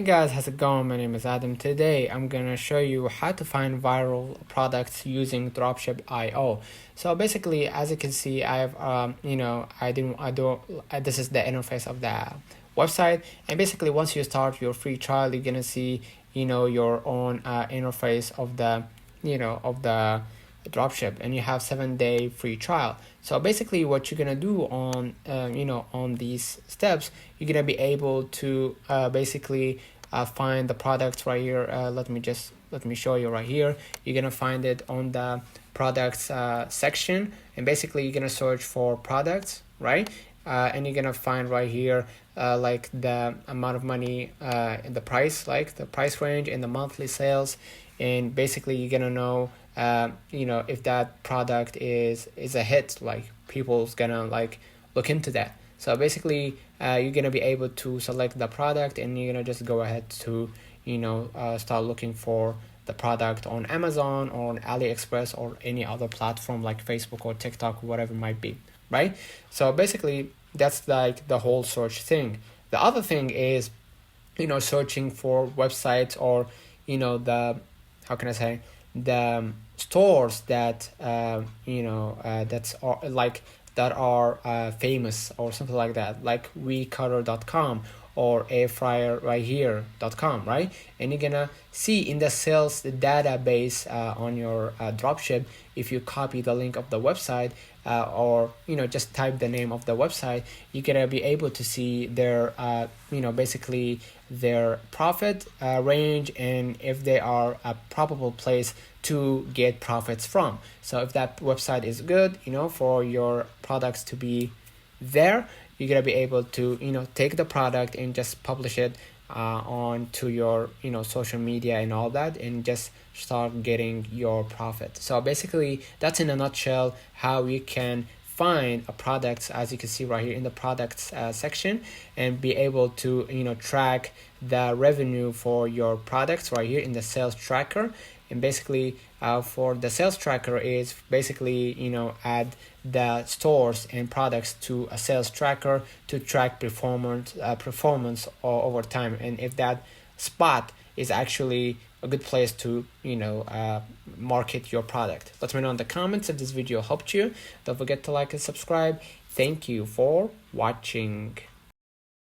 Hey guys, how's it going? My name is Adam. Today I'm gonna show you how to find viral products using Dropship.io. So basically, as you can see, I have this is the interface of the website, and basically once you start your free trial, you're gonna see your own interface of the dropship, and you have 7-day free trial. So basically what you're gonna do on on these steps, you're gonna be able to basically find the products right here. Let me show you right here. You're gonna find it on the products section, and basically you're gonna search for products, right? And you're gonna find right here like the amount of money and the price, like the price range and the monthly sales, and basically you're gonna know if that product is a hit, like people's gonna like look into that. So basically you're gonna be able to select the product, and you're gonna just go ahead to start looking for the product on Amazon or on AliExpress or any other platform like Facebook or TikTok, whatever it might be, right? So basically that's like the whole search thing. The other thing is searching for websites or the, how can I say, the stores that that's are like that are famous or something like that, like wecutter.com or airfryerrightere.com, right? And you're gonna see in the sales database on your dropship, if you copy the link of the website or just type the name of the website, you're gonna be able to see their basically their profit range, and if they are a probable place to get profits from. So if that website is good for your products to be there, you're gonna be able to take the product and just publish it onto your social media and all that, and just start getting your profit. So basically that's in a nutshell how you can find a product, as you can see right here in the products section, and be able to track the revenue for your products right here in the sales tracker. And basically for the sales tracker is basically add the stores and products to a sales tracker to track performance over time, and if that spot is actually a good place to market your product. Let me know in the comments if this video helped you. Don't forget to like and subscribe. Thank you for watching.